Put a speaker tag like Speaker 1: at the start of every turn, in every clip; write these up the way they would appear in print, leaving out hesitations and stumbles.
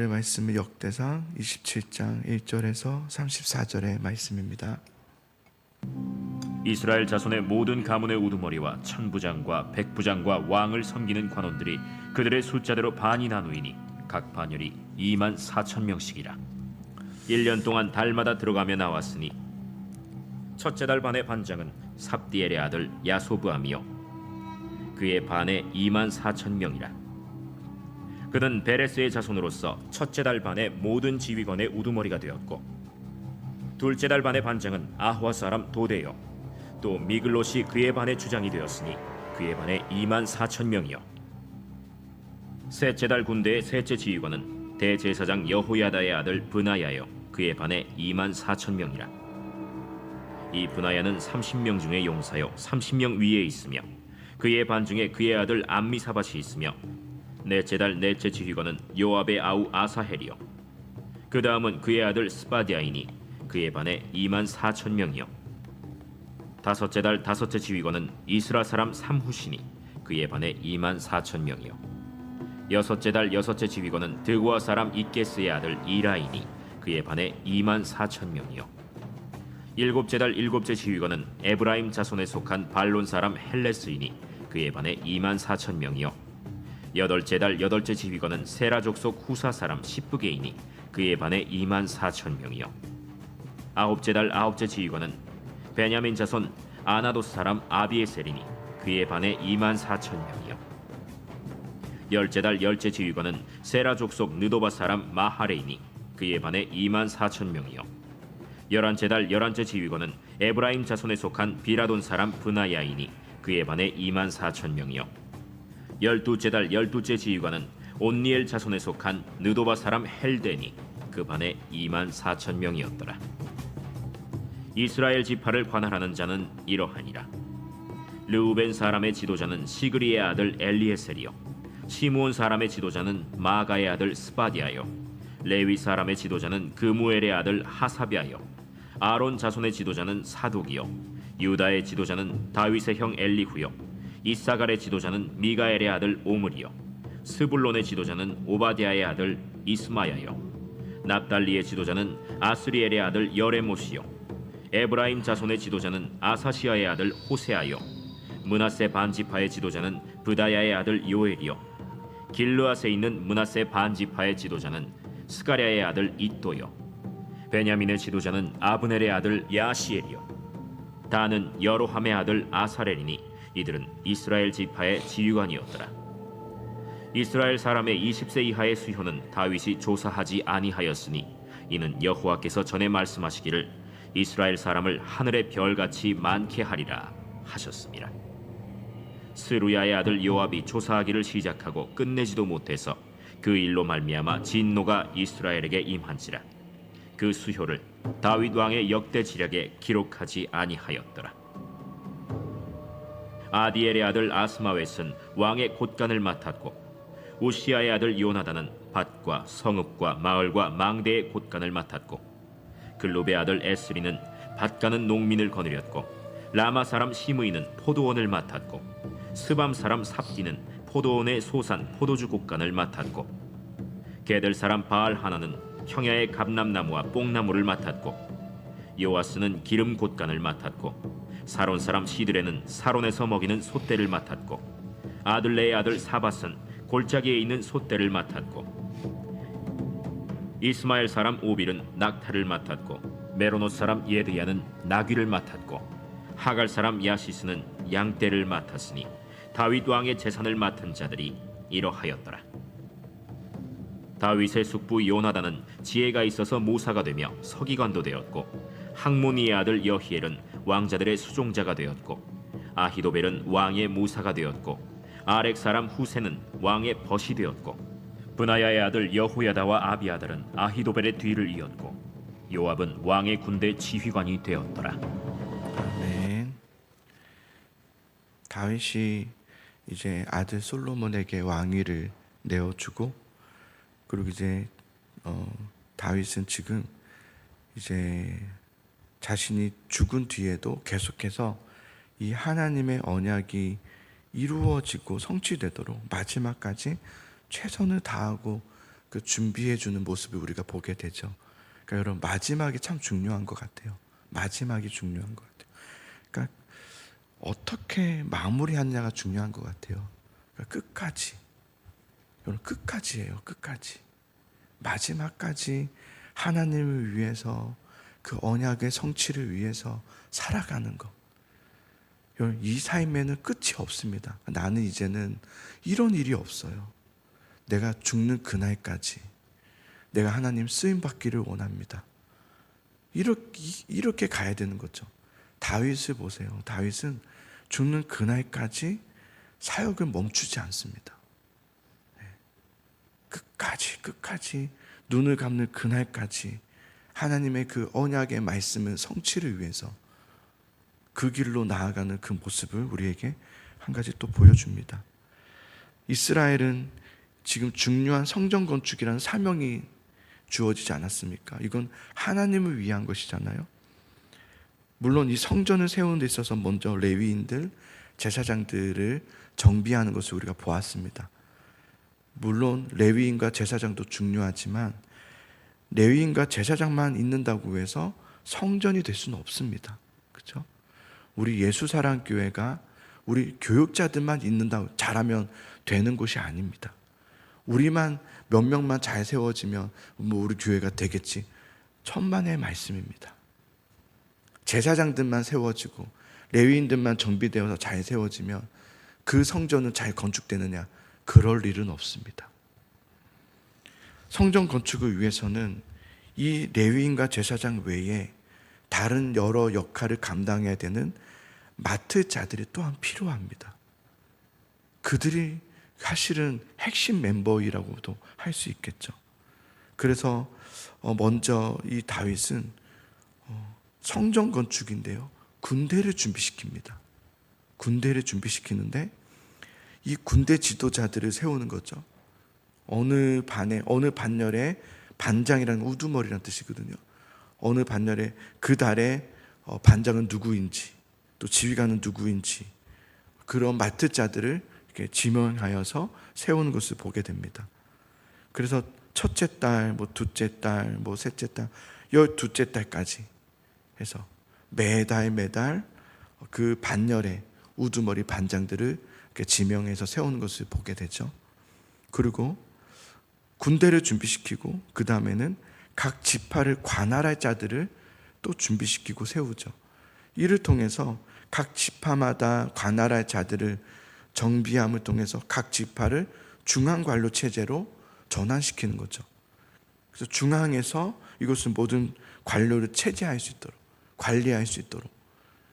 Speaker 1: 오늘의 말씀은 역대상 27장 1절에서 34절의 말씀입니다.
Speaker 2: 이스라엘 자손의 모든 가문의 우두머리와 천부장과 백부장과 왕을 섬기는 관원들이 그들의 숫자대로 반이 나누이니 각 반열이 24,000명씩이라. 1년 동안 달마다 들어가며 나왔으니 첫째 달 반의 반장은 삽디엘의 아들 야소브암이요 그의 반에 24,000명이라. 그는 베레스의 자손으로서 첫째 달 반의 모든 지휘관의 우두머리가 되었고, 둘째 달 반의 반장은 아화 사람 도데요 또 미글롯이 그의 반의 주장이 되었으니 그의 반에 24,000명이요 셋째 달 군대의 셋째 지휘관은 대제사장 여호야다의 아들 브나야요 그의 반에 24,000명이라. 이 브나야는 30명 중에 용사요 30명 위에 있으며 그의 반 중에 그의 아들 암미사밧이 있으며, 넷째 달 넷째 지휘관은 요압의 아우 아사헬이요 그 다음은 그의 아들 스바디아이니 그의 반에 24,000명이요 다섯째 달 다섯째 지휘관은 이스라 사람 삼후시니 그의 반에 24,000명이요 여섯째 달 여섯째 지휘관은 드고아 사람 이게스의 아들 이라이니 그의 반에 24,000명이요 일곱째 달 일곱째 지휘관은 에브라임 자손에 속한 발론 사람 헬레스이니 그의 반에 24,000명이요 여덟째 달 여덟째 지휘관은 세라 족속 후사 사람 시브게이니 그의 반에 24,000명이요 아홉째 달 아홉째 지휘관은 베냐민 자손 아나도스 사람 아비에셀이니 그의 반에 24,000명이요 열째 달 열째 지휘관은 세라 족속 느도바 사람 마하레이니 그의 반에 24,000명이요 열한째 달 열한째 지휘관은 에브라임 자손에 속한 비라돈 사람 브나야이니 그의 반에 24,000명이요 열두째 달 열두째 지휘관은 온니엘 자손에 속한 느도바 사람 헬데니 그 반에 24,000명이었더라. 이스라엘 지파를 관할하는 자는 이러하니라. 르우벤 사람의 지도자는 시그리의 아들 엘리에셀이요 시므온 사람의 지도자는 마가의 아들 스바디아요 레위 사람의 지도자는 그무엘의 아들 하사비아요 아론 자손의 지도자는 사독이요 유다의 지도자는 다윗의 형 엘리후요 이사갈의 지도자는 미가엘의 아들 오므리요 스불론의 지도자는 오바댜의 아들 이스마야요 납달리의 지도자는 아스리엘의 아들 여레모시요 에브라임 자손의 지도자는 아사시아의 아들 호세아요 므낫세 반지파의 지도자는 브다야의 아들 요엘이요 길르앗에 있는 므낫세 반지파의 지도자는 스가랴의 아들 이또요 베냐민의 지도자는 아브넬의 아들 야시엘이요 다는 여로함의 아들 아사렐이니 이들은 이스라엘 지파의 지휘관이었더라. 이스라엘 사람의 20세 이하의 수효는 다윗이 조사하지 아니하였으니 이는 여호와께서 전에 말씀하시기를 이스라엘 사람을 하늘의 별같이 많게 하리라 하셨습니다. 스루야의 아들 요압이 조사하기를 시작하고 끝내지도 못해서 그 일로 말미암아 진노가 이스라엘에게 임한지라. 그 수효를 다윗 왕의 역대 지략에 기록하지 아니하였더라. 아디엘의 아들 아스마웻은 왕의 곳간을 맡았고, 우시아의 아들 요나단은 밭과 성읍과 마을과 망대의 곳간을 맡았고, 글룹의 아들 에스리는 밭가는 농민을 거느렸고, 라마 사람 시므이는 포도원을 맡았고, 스밤 사람 삽디는 포도원의 소산 포도주 곳간을 맡았고, 게들 사람 바알 하나는 형야의 감람나무와 뽕나무를 맡았고, 요아스는 기름 곳간을 맡았고, 사론 사람 시드레는 사론에서 먹이는 솥대를 맡았고, 아들레의 아들 사밧은 골짜기에 있는 솥대를 맡았고, 이스마엘 사람 오빌은 낙타를 맡았고, 메로노 사람 예드야는 나귀를 맡았고, 하갈 사람 야시스는 양떼를 맡았으니 다윗 왕의 재산을 맡은 자들이 이러하였더라. 다윗의 숙부 요나단은 지혜가 있어서 모사가 되며 서기관도 되었고, 학모니의 아들 여히엘은 왕자들의 수종자가 되었고, 아히도벨은 왕의 모사가 되었고, 아렉 사람 후세는 왕의 벗이 되었고, 브나야의 아들 여호야다와 아비아달은 아히도벨의 뒤를 이었고, 요압은 왕의 군대 지휘관이 되었더라.
Speaker 1: 아멘. 다윗이 이제 아들 솔로몬에게 왕위를 내어주고, 그리고 이제 다윗은 지금 이제 자신이 죽은 뒤에도 계속해서 이 하나님의 언약이 이루어지고 성취되도록 마지막까지 최선을 다하고 그 준비해 주는 모습을 우리가 보게 되죠. 그러니까 여러분, 마지막이 참 중요한 것 같아요. 마지막이 중요한 것 같아요. 그러니까 어떻게 마무리하느냐가 중요한 것 같아요. 그러니까 끝까지, 여러분, 끝까지예요. 끝까지, 마지막까지 하나님을 위해서, 그 언약의 성취를 위해서 살아가는 것. 여러분, 이 삶에는 끝이 없습니다. 나는 이제는 이런 일이 없어요. 내가 죽는 그날까지 내가 하나님 쓰임 받기를 원합니다. 이렇게 가야 되는 거죠. 다윗을 보세요. 다윗은 죽는 그날까지 사역을 멈추지 않습니다. 끝까지 눈을 감는 그날까지 하나님의 그 언약의 말씀을 성취를 위해서 그 길로 나아가는 그 모습을 우리에게 한 가지 또 보여줍니다. 이스라엘은 지금 중요한 성전 건축이라는 사명이 주어지지 않았습니까? 이건 하나님을 위한 것이잖아요. 물론 이 성전을 세우는 데 있어서 먼저 레위인들, 제사장들을 정비하는 것을 우리가 보았습니다. 물론 레위인과 제사장도 중요하지만 레위인과 제사장만 있는다고 해서 성전이 될 수는 없습니다. 그렇죠? 우리 예수사랑교회가 우리 교육자들만 있는다고 잘하면 되는 곳이 아닙니다. 우리만 몇 명만 잘 세워지면 뭐 우리 교회가 되겠지. 천만의 말씀입니다. 제사장들만 세워지고 레위인들만 정비되어서 잘 세워지면 그 성전은 잘 건축되느냐? 그럴 일은 없습니다. 성전 건축을 위해서는 이 레위인과 제사장 외에 다른 여러 역할을 감당해야 되는 맡을 자들이 또한 필요합니다. 그들이 사실은 핵심 멤버이라고도 할 수 있겠죠. 그래서 먼저 이 다윗은 성전 건축인데요, 군대를 준비시킵니다. 군대를 준비시키는데 이 군대 지도자들을 세우는 거죠. 어느 반열에, 반장이라는 우두머리라는 뜻이거든요. 어느 반열에 그 달에 반장은 누구인지, 또 지휘관은 누구인지, 그런 맡을 자들을 이렇게 지명하여서 세우는 것을 보게 됩니다. 그래서 첫째 달, 뭐 둘째 달, 뭐 셋째 달, 12째 달까지 해서 매달 그 반열에 우두머리 반장들을 이렇게 지명해서 세우는 것을 보게 되죠. 그리고 군대를 준비시키고 그 다음에는 각 지파를 관할할 자들을 또 준비시키고 세우죠. 이를 통해서 각 지파마다 관할할 자들을 정비함을 통해서 각 지파를 중앙관료 체제로 전환시키는 거죠. 그래서 중앙에서 이것은 모든 관료를 체제할 수 있도록, 관리할 수 있도록,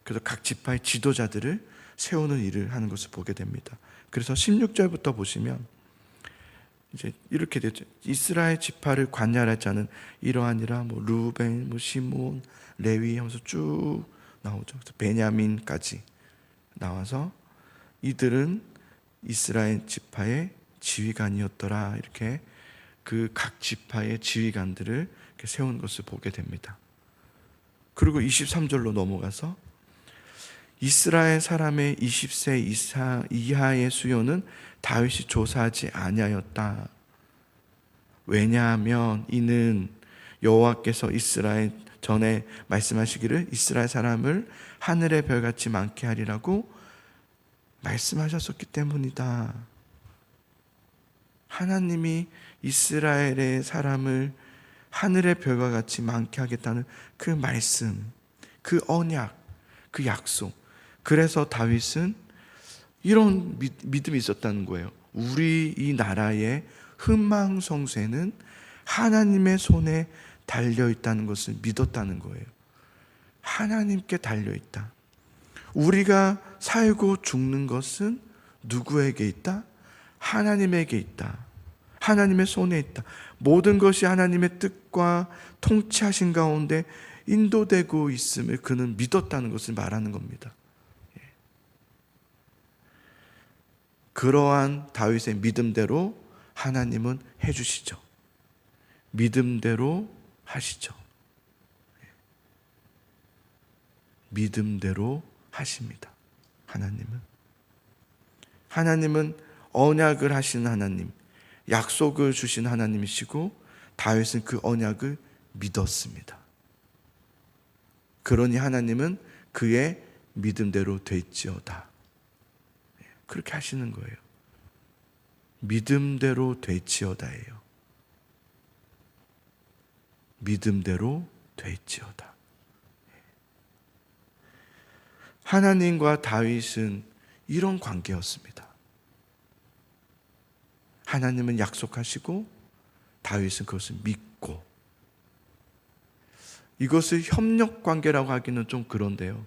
Speaker 1: 그래서 각 지파의 지도자들을 세우는 일을 하는 것을 보게 됩니다. 그래서 16절부터 보시면 이제 이렇게 되죠. 이스라엘 지파를 관할할 자는 이러하니라, 뭐 루벤, 뭐 시므온, 레위 하면서 쭉 나오죠. 그래서 베냐민까지 나와서 이들은 이스라엘 지파의 지휘관이었더라. 이렇게 그 각 지파의 지휘관들을 이렇게 세운 것을 보게 됩니다. 그리고 23절로 넘어가서 이스라엘 사람의 20세 이하의 수요는 다윗이 조사하지 아니하였다. 왜냐하면 이는 여호와께서 이스라엘 전에 말씀하시기를 이스라엘 사람을 하늘의 별같이 많게 하리라고 말씀하셨었기 때문이다. 하나님이 이스라엘의 사람을 하늘의 별과 같이 많게 하겠다는 그 말씀, 그 언약, 그 약속. 그래서 다윗은 이런 믿음이 있었다는 거예요. 우리 이 나라의 흥망성쇠는 하나님의 손에 달려있다는 것을 믿었다는 거예요. 하나님께 달려있다. 우리가 살고 죽는 것은 누구에게 있다? 하나님에게 있다. 하나님의 손에 있다. 모든 것이 하나님의 뜻과 통치하신 가운데 인도되고 있음을 그는 믿었다는 것을 말하는 겁니다. 그러한 다윗의 믿음대로 하나님은 해주시죠. 믿음대로 하시죠. 믿음대로 하십니다. 하나님은 언약을 하시는 하나님, 약속을 주신 하나님이시고 다윗은 그 언약을 믿었습니다. 그러니 하나님은 그의 믿음대로 될지어다. 그렇게 하시는 거예요. 믿음대로 될지어다예요. 믿음대로 될지어다. 하나님과 다윗은 이런 관계였습니다. 하나님은 약속하시고 다윗은 그것을 믿고. 이것을 협력 관계라고 하기는 좀 그런데요.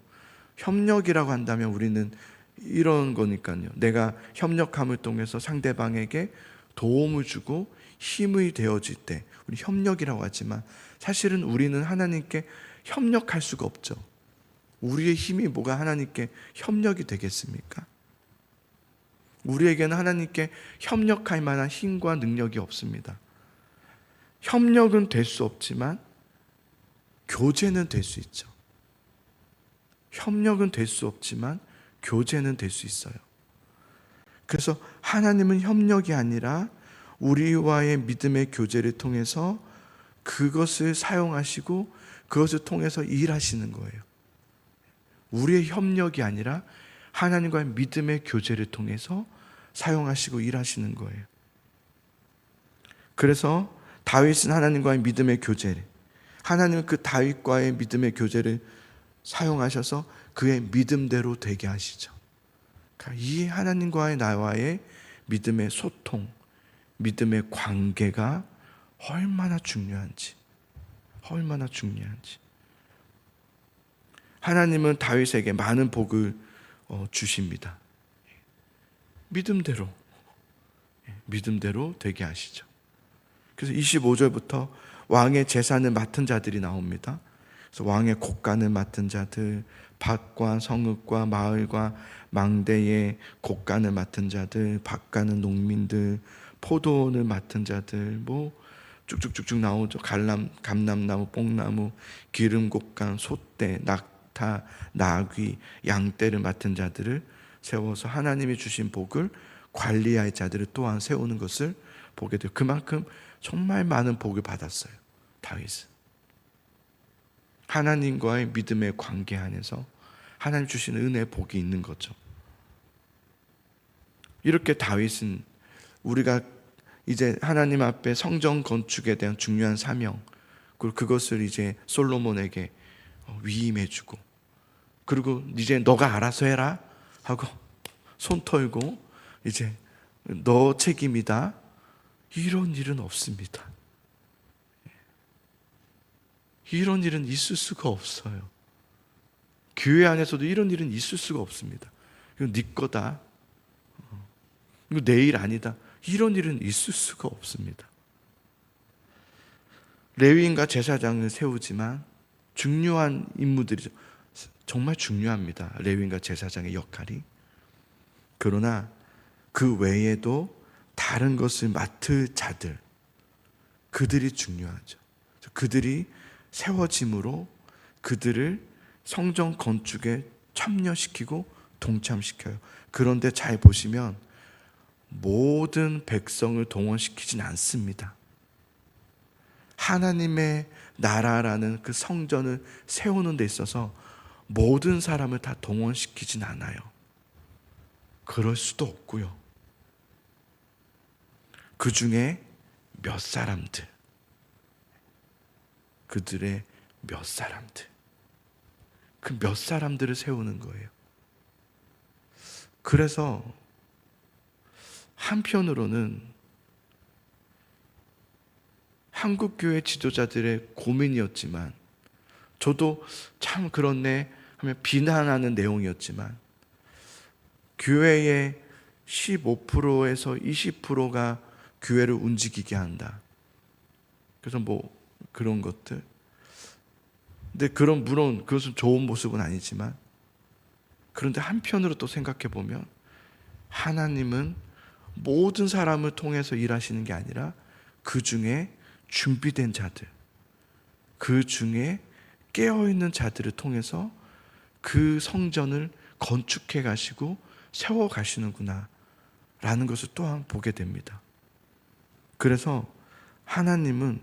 Speaker 1: 협력이라고 한다면 우리는 이런 거니까요. 내가 협력함을 통해서 상대방에게 도움을 주고 힘이 되어질 때 우리 협력이라고 하지만 사실은 우리는 하나님께 협력할 수가 없죠. 우리의 힘이 뭐가 하나님께 협력이 되겠습니까? 우리에게는 하나님께 협력할 만한 힘과 능력이 없습니다. 협력은 될 수 없지만 교제는 될 수 있죠. 협력은 될 수 없지만 교제는 될 수 있어요. 그래서 하나님은 협력이 아니라 우리와의 믿음의 교제를 통해서 그것을 사용하시고 그것을 통해서 일하시는 거예요. 우리의 협력이 아니라 하나님과의 믿음의 교제를 통해서 사용하시고 일하시는 거예요. 그래서 다윗은 하나님과의 믿음의 교제를, 하나님은 그 다윗과의 믿음의 교제를 사용하셔서 그의 믿음대로 되게 하시죠. 그러니까 이 하나님과의 나와의 믿음의 소통, 믿음의 관계가 얼마나 중요한지. 하나님은 다윗에게 많은 복을 주십니다. 믿음대로 되게 하시죠. 그래서 25절부터 왕의 재산을 맡은 자들이 나옵니다. 그래서 왕의 곡간을 맡은 자들, 밭과 성읍과 마을과 망대의 곡간을 맡은 자들, 밭 가는 농민들, 포도원을 맡은 자들, 뭐 쭉쭉쭉쭉 나오죠. 감람나무, 뽕나무, 기름곡간, 솥대, 낙타, 나귀, 양떼를 맡은 자들을 세워서 하나님이 주신 복을 관리할 자들을 또한 세우는 것을 보게 돼요. 그만큼 정말 많은 복을 받았어요, 다윗은. 하나님과의 믿음의 관계 안에서 하나님 주시는 은혜의 복이 있는 거죠. 이렇게 다윗은 우리가 이제 하나님 앞에 성전 건축에 대한 중요한 사명, 그리고 그것을 이제 솔로몬에게 위임해주고, 그리고 이제 너가 알아서 해라 하고 손 털고 이제 너 책임이다, 이런 일은 없습니다. 이런 일은 있을 수가 없어요. 교회 안에서도 이런 일은 있을 수가 없습니다. 이거 네 거다, 이거 내 일 아니다, 이런 일은 있을 수가 없습니다. 레위인과 제사장을 세우지만 중요한 인물들이죠. 정말 중요합니다, 레위인과 제사장의 역할이. 그러나 그 외에도 다른 것을 맡을 자들, 그들이 중요하죠. 그들이 세워짐으로 그들을 성전 건축에 참여시키고 동참시켜요. 그런데 잘 보시면 모든 백성을 동원시키진 않습니다. 하나님의 나라라는 그 성전을 세우는 데 있어서 모든 사람을 다 동원시키진 않아요. 그럴 수도 없고요. 그 중에 몇 사람들, 그들의 몇 사람들, 그 몇 사람들을 세우는 거예요. 그래서 한편으로는 한국교회 지도자들의 고민이었지만, 저도 참 그렇네 하며 비난하는 내용이었지만, 교회의 15%에서 20%가 교회를 움직이게 한다. 그래서 뭐 그런 것들. 근데 물론 그것은 좋은 모습은 아니지만, 그런데 한편으로 또 생각해 보면 하나님은 모든 사람을 통해서 일하시는 게 아니라 그 중에 준비된 자들, 그 중에 깨어있는 자들을 통해서 그 성전을 건축해 가시고 세워 가시는구나 라는 것을 또한 보게 됩니다. 그래서 하나님은,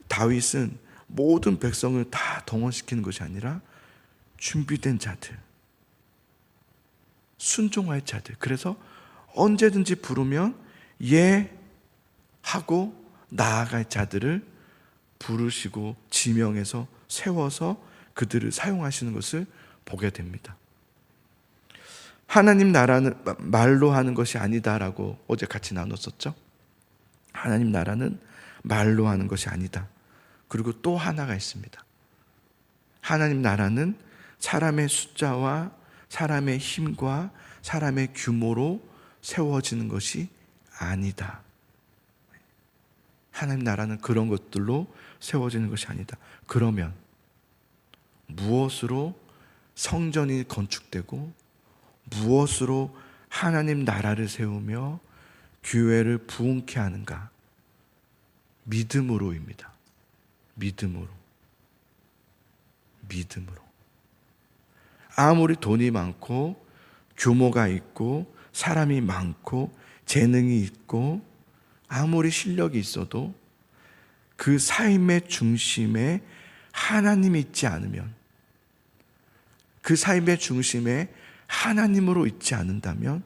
Speaker 1: 다윗은 모든 백성을 다 동원시키는 것이 아니라 준비된 자들, 순종할 자들, 그래서 언제든지 부르면 예 하고 나아갈 자들을 부르시고 지명해서 세워서 그들을 사용하시는 것을 보게 됩니다. 하나님 나라는 말로 하는 것이 아니다라고 어제 같이 나눴었죠. 하나님 나라는 말로 하는 것이 아니다. 그리고 또 하나가 있습니다. 하나님 나라는 사람의 숫자와 사람의 힘과 사람의 규모로 세워지는 것이 아니다. 하나님 나라는 그런 것들로 세워지는 것이 아니다. 그러면 무엇으로 성전이 건축되고 무엇으로 하나님 나라를 세우며 교회를 부흥케 하는가? 믿음으로입니다. 믿음으로. 아무리 돈이 많고 규모가 있고 사람이 많고 재능이 있고 아무리 실력이 있어도 그 삶의 중심에 하나님이 있지 않으면, 그 삶의 중심에 하나님으로 있지 않는다면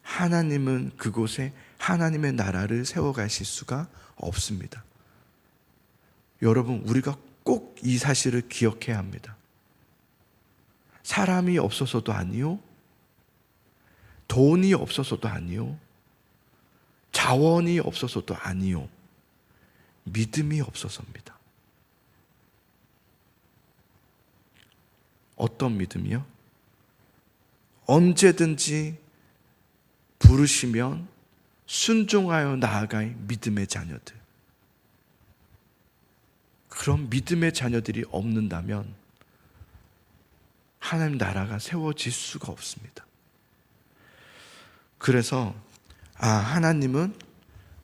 Speaker 1: 하나님은 그곳에 하나님의 나라를 세워가실 수가 없습니다. 여러분, 우리가 꼭 이 사실을 기억해야 합니다. 사람이 없어서도 아니요, 돈이 없어서도 아니요, 자원이 없어서도 아니요, 믿음이 없어서입니다. 어떤 믿음이요? 언제든지 부르시면 순종하여 나아갈 믿음의 자녀들. 그런 믿음의 자녀들이 없는다면 하나님 나라가 세워질 수가 없습니다. 그래서 하나님은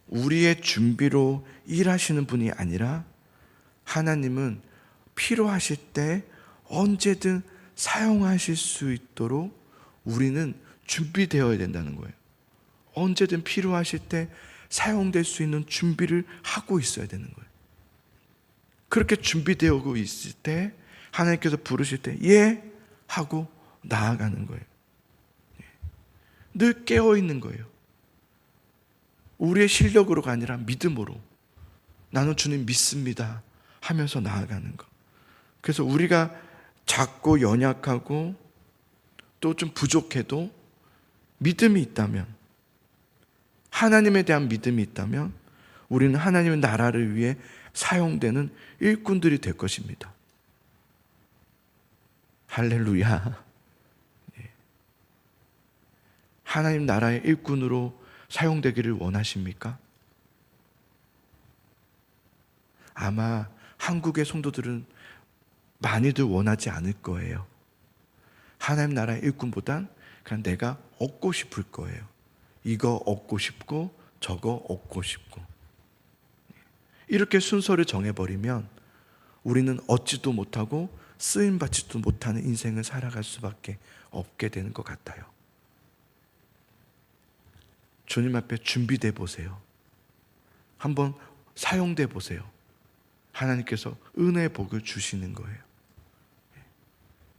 Speaker 1: 우리의 준비로 일하시는 분이 아니라 하나님은 필요하실 때 언제든 사용하실 수 있도록 우리는 준비되어야 된다는 거예요. 언제든 필요하실 때 사용될 수 있는 준비를 하고 있어야 되는 거예요. 그렇게 준비되어 있을 때 하나님께서 부르실 때 예 하고 나아가는 거예요. 늘 깨어 있는 거예요. 우리의 실력으로가 아니라 믿음으로, 나는 주님 믿습니다 하면서 나아가는 것. 그래서 우리가 작고 연약하고 또 좀 부족해도 믿음이 있다면, 하나님에 대한 믿음이 있다면 우리는 하나님의 나라를 위해 사용되는 일꾼들이 될 것입니다. 할렐루야. 하나님 나라의 일꾼으로 사용되기를 원하십니까? 아마 한국의 성도들은 많이들 원하지 않을 거예요. 하나님 나라의 일꾼보단 그냥 내가 얻고 싶을 거예요. 이거 얻고 싶고 저거 얻고 싶고. 이렇게 순서를 정해버리면 우리는 얻지도 못하고 쓰임받지도 못하는 인생을 살아갈 수밖에 없게 되는 것 같아요. 주님 앞에 준비돼 보세요. 한번 사용돼 보세요. 하나님께서 은혜의 복을 주시는 거예요.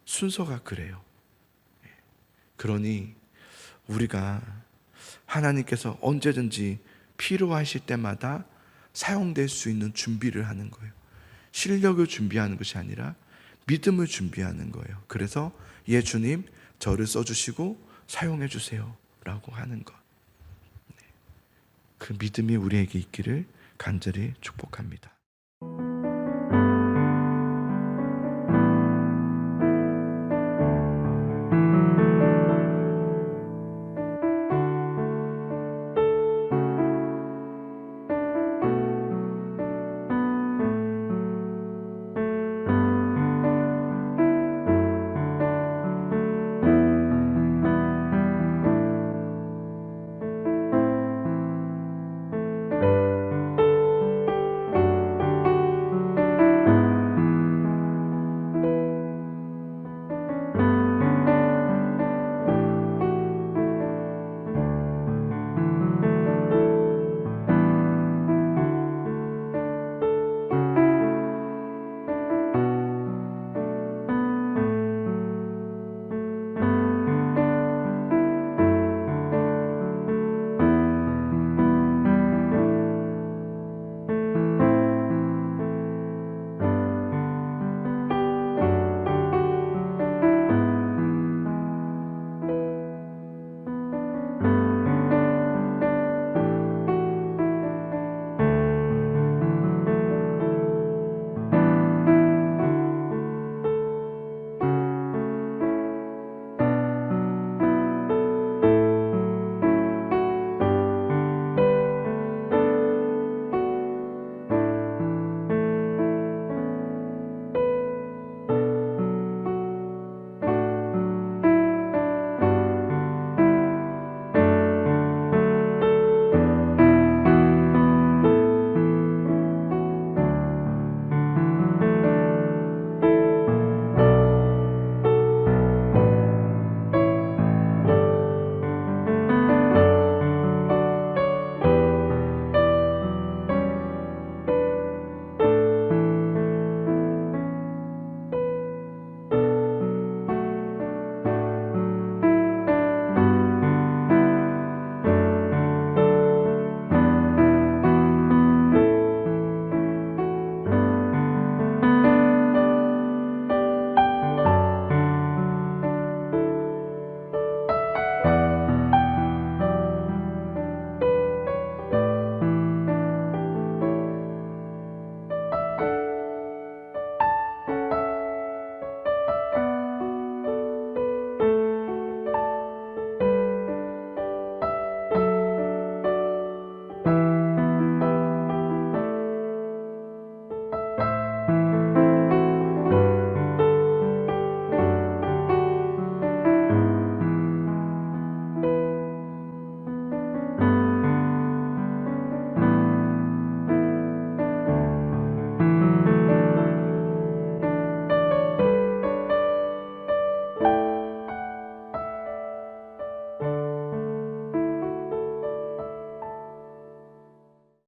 Speaker 1: 순서가 그래요. 그러니 우리가 하나님께서 언제든지 필요하실 때마다 사용될 수 있는 준비를 하는 거예요. 실력을 준비하는 것이 아니라 믿음을 준비하는 거예요. 그래서 예 주님 저를 써주시고 사용해 주세요 라고 하는 것. 그 믿음이 우리에게 있기를 간절히 축복합니다.